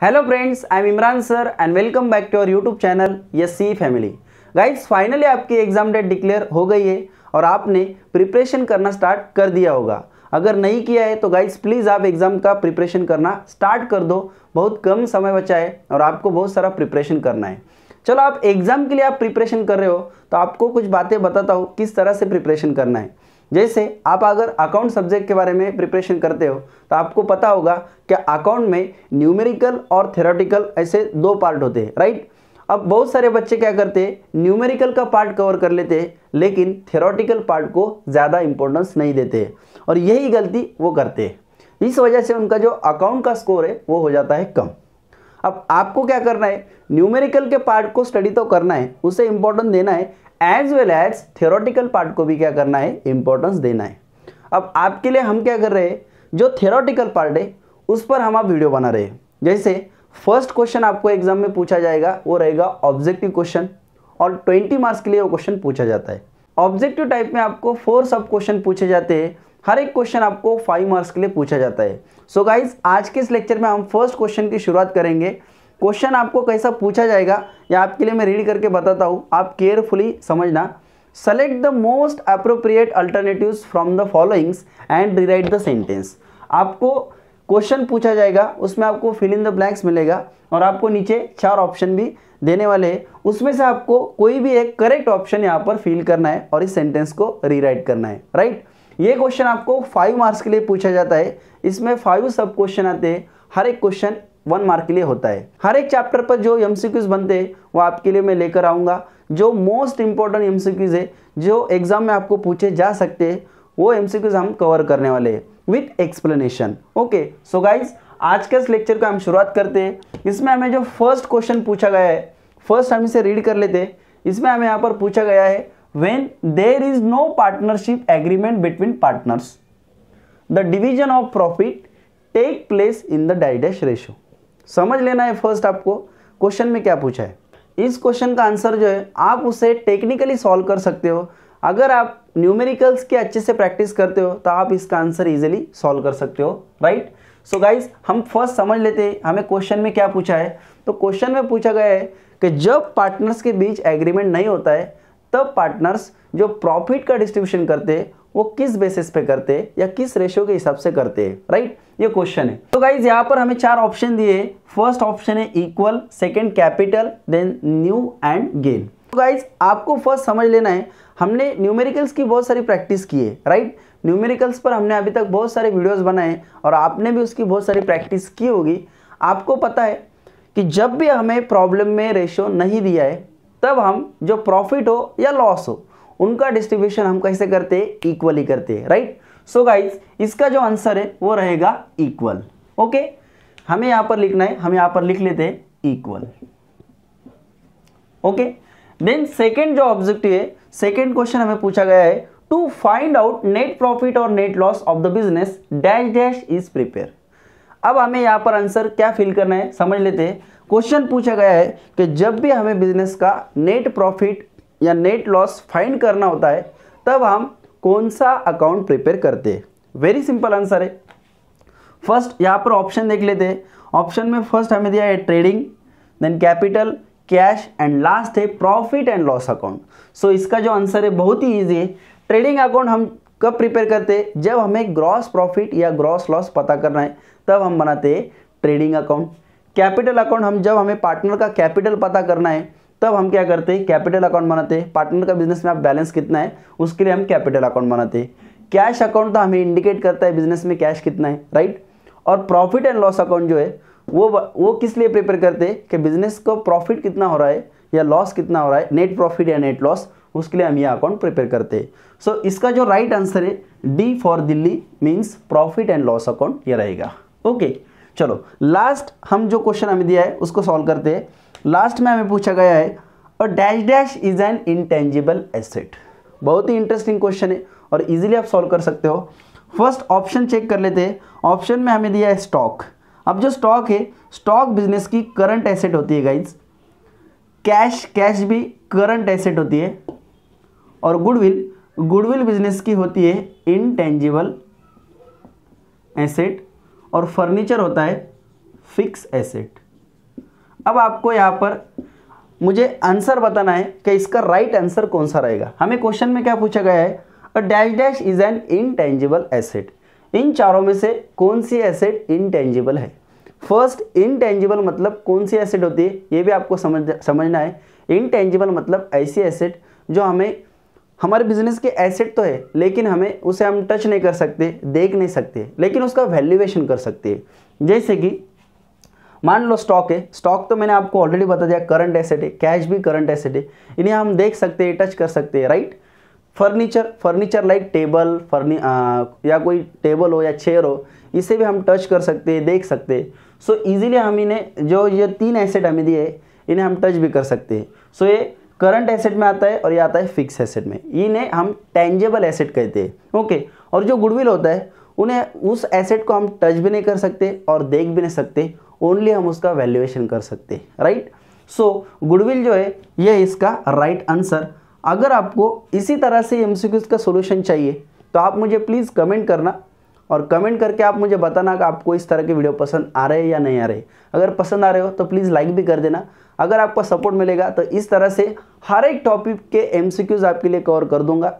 Hello friends, I am Imran sir and welcome back to our YouTube channel SC family. Guys, finally आपकी exam date declare हो गई है और आपने preparation करना स्टार्ट कर दिया होगा। अगर नहीं किया है तो गाइस प्लीज़ आप एग्ज़ाम का प्रिपरेशन करना स्टार्ट कर दो। बहुत कम समय बचा है और आपको बहुत सारा प्रिपरेशन करना है। चलो, आप एग्ज़ाम के लिए आप प्रिपरेशन कर रहे हो तो आपको कुछ बातें बताता हूँ किस तरह से प्रिपरेशन करना है। जैसे आप अगर अकाउंट सब्जेक्ट के बारे में प्रिपरेशन करते हो तो आपको पता होगा कि अकाउंट में न्यूमेरिकल और थ्योरेटिकल ऐसे दो पार्ट होते हैं, राइट। अब बहुत सारे बच्चे क्या करते हैं, न्यूमेरिकल का पार्ट कवर कर लेते हैं लेकिन थ्योरेटिकल पार्ट को ज़्यादा इंपॉर्टेंस नहीं देते हैं और यही गलती वो करते हैं। इस वजह से उनका जो अकाउंट का स्कोर है वो हो जाता है कम। अब आपको क्या करना है, न्यूमेरिकल के पार्ट को स्टडी तो करना है, उसे इंपॉर्टेंस देना है, as well as theoretical part को भी क्या करना है, इंपॉर्टेंस देना है। अब आपके लिए हम क्या कर रहे हैं, जो थ्योरेटिकल पार्ट है उस पर हम आप वीडियो बना रहे हैं। जैसे फर्स्ट क्वेश्चन आपको एग्जाम में पूछा जाएगा वो रहेगा ऑब्जेक्टिव क्वेश्चन और 20 मार्क्स के लिए वो क्वेश्चन पूछा जाता है। ऑब्जेक्टिव टाइप में आपको 4 सब क्वेश्चन पूछे जाते हैं, हर एक क्वेश्चन आपको 5 मार्क्स के लिए पूछा जाता है। सो गाइज, आज के इस लेक्चर में हम फर्स्ट क्वेश्चन की शुरुआत करेंगे। क्वेश्चन आपको कैसा पूछा जाएगा या आपके लिए मैं रीड करके बताता हूँ, आप केयरफुली समझना। Select the most appropriate alternatives from the followings and rewrite the sentence. आपको क्वेश्चन पूछा जाएगा, उसमें आपको फिल इन द ब्लैंक्स मिलेगा और आपको नीचे 4 ऑप्शन भी देने वाले हैं। उसमें से आपको कोई भी एक करेक्ट ऑप्शन यहाँ पर फिल करना है और इस सेंटेंस को रीराइट करना है, राइट। ये क्वेश्चन आपको 5 मार्क्स के लिए पूछा जाता है। इसमें 5 सब क्वेश्चन आते हैं, हर एक क्वेश्चन 1 मार्क के लिए होता है। हर एक चैप्टर पर जो एमसीक्यूज बनते हैं वो आपके लिए मैं लेकर आऊँगा। जो मोस्ट इंपॉर्टेंट एमसीक्यूज है जो एग्जाम में आपको पूछे जा सकते हैं वो एमसीक्यूज हम कवर करने वाले हैं with explanation. Okay, so guys, आज के इस लेक्चर का हम शुरुआत करते हैं। इसमें हमें जो फर्स्ट क्वेश्चन पूछा गया है, फर्स्ट हम इसे रीड कर लेते हैं। इसमें हमें यहाँ पर पूछा गया है, when there is no partnership agreement between partners, the division of profit take place in the dash ratio। समझ लेना है फर्स्ट आपको क्वेश्चन में क्या पूछा है। इस क्वेश्चन का आंसर जो है आप उसे टेक्निकली सॉल्व कर सकते हो। अगर आप न्यूमेरिकल्स के अच्छे से प्रैक्टिस करते हो तो आप इसका आंसर इजीली सॉल्व कर सकते हो, राइट। सो गाइज, हम फर्स्ट समझ लेते हैं हमें क्वेश्चन में क्या पूछा है। तो क्वेश्चन में पूछा गया है कि जब पार्टनर्स के बीच एग्रीमेंट नहीं होता है तब पार्टनर्स जो प्रॉफिट का डिस्ट्रीब्यूशन करते हैं वो किस बेसिस पे करते हैं या किस रेशियो के हिसाब से करते हैं, राइट। ये क्वेश्चन है। तो गाइज, यहाँ पर हमें 4 ऑप्शन दिए। फर्स्ट ऑप्शन है equal, second capital, then new and gain. तो गाइज, आपको फर्स्ट समझ लेना है, हमने न्यूमेरिकल्स की बहुत सारी प्रैक्टिस की है, राइट। न्यूमेरिकल्स पर हमने अभी तक बहुत सारे वीडियोस बनाए और आपने भी उसकी बहुत सारी प्रैक्टिस की होगी। आपको पता है कि जब भी हमें प्रॉब्लम में रेशियो नहीं दिया है तब हम जो प्रॉफिट हो या लॉस हो उनका डिस्ट्रीब्यूशन हम कैसे करते हैं, इक्वली करते हैं, राइट। सो गाइज, इसका जो आंसर है वो रहेगा इक्वल। ओके, हमें यहाँ पर लिखना है, हम यहाँ पर लिख लेते हैं इक्वल। ओके, देन सेकेंड जो ऑब्जेक्टिव है, सेकेंड क्वेश्चन हमें पूछा गया है, to find out net profit और net loss of the business dash dash is prepare. अब हमें यहाँ पर आंसर क्या फिल करना है, समझ लेते हैं। क्वेश्चन पूछा गया है कि जब भी हमें बिजनेस का नेट प्रॉफिट या नेट लॉस फाइंड करना होता है तब हम कौन सा अकाउंट प्रिपेयर करते हैं। वेरी सिंपल आंसर है। फर्स्ट यहाँ पर ऑप्शन देख लेते हैं। ऑप्शन में फर्स्ट हमें दिया है trading, then capital, cash and last है profit and loss account. So इसका जो आंसर है बहुत ही ईजी है। ट्रेडिंग अकाउंट हम कब प्रिपेयर करते हैं, जब हमें ग्रॉस प्रॉफिट या ग्रॉस लॉस पता करना है तब हम बनाते हैं ट्रेडिंग अकाउंट। कैपिटल अकाउंट हम जब हमें पार्टनर का कैपिटल पता करना है तब हम क्या करते हैं, कैपिटल अकाउंट बनाते हैं। पार्टनर का बिजनेस में आप बैलेंस कितना है उसके लिए हम कैपिटल अकाउंट बनाते हैं। कैश अकाउंट तो हमें इंडिकेट करता है बिजनेस में कैश कितना है, राइट। और प्रॉफिट एंड लॉस अकाउंट जो है वो किस लिए प्रिपेयर करते हैं कि बिजनेस को प्रॉफिट कितना हो रहा है या लॉस कितना हो रहा है, नेट प्रॉफिट या नेट लॉस, उसके लिए हम ये अकाउंट प्रिपेयर करते हैं। सो इसका जो राइट आंसर है D for Delhi means profit and loss account ये रहेगा। ओके, चलो लास्ट हम जो क्वेश्चन हमें दिया है उसको सॉल्व करते हैं। लास्ट में हमें पूछा गया है और dash dash is N intangible asset. बहुत ही इंटरेस्टिंग क्वेश्चन है और इजीली आप सॉल्व कर सकते हो। फर्स्ट ऑप्शन चेक कर लेते हैं। ऑप्शन में हमें दिया है स्टॉक। अब जो स्टॉक है, स्टॉक बिजनेस की करंट एसेट होती है गाइज। कैश भी करंट एसेट होती है और गुडविल बिजनेस की होती है इंटेंजिबल एसेट और फर्नीचर होता है फिक्स एसेट। अब आपको यहाँ पर मुझे आंसर बताना है कि इसका राइट आंसर कौन सा रहेगा। हमें क्वेश्चन में क्या पूछा गया है, a dash dash is an intangible asset. इन चारों में से कौन सी एसेट इनटेंजिबल है। फर्स्ट, इनटेंजिबल मतलब कौन सी एसेट होती है ये भी आपको समझना है। इनटेंजिबल मतलब ऐसी एसेट जो हमें, हमारे बिजनेस के एसेट तो है लेकिन हमें उसे हम टच नहीं कर सकते, देख नहीं सकते, लेकिन उसका वैल्यूएशन कर सकते हैं। जैसे कि मान लो स्टॉक है, स्टॉक तो मैंने आपको ऑलरेडी बता दिया करंट एसेट है, कैश भी करंट एसेट है, इन्हें हम देख सकते हैं, टच कर सकते हैं, राइट। फर्नीचर लाइक टेबल, या कोई टेबल हो या चेयर हो, इसे भी हम टच कर सकते हैं, देख सकते हैं। सो इजीली हम इन्हें, जो ये 3 एसेट हमें दिए इन्हें हम टच भी कर सकते हैं। सो ये करंट एसेट में आता है और ये आता है फिक्स एसेट में, इन्हें हम टेंजेबल एसेट कहते हैं। ओके, और जो गुडविल होता है उन्हें, उस एसेट को हम टच भी नहीं कर सकते और देख भी नहीं सकते, ओनली हम उसका वैल्यूएशन कर सकते हैं, राइट। सो गुडविल जो है ये इसका राइट आंसर। अगर आपको इसी तरह से एमसीक्यूज का सॉल्यूशन चाहिए तो आप मुझे प्लीज़ कमेंट करना, और कमेंट करके आप मुझे बताना कि आपको इस तरह के वीडियो पसंद आ रहे हैं या नहीं आ रहे। अगर पसंद आ रहे हो तो प्लीज़ लाइक भी कर देना। अगर आपको सपोर्ट मिलेगा तो इस तरह से हर एक टॉपिक के एमसीक्यूज आपके लिए कवर कर दूंगा।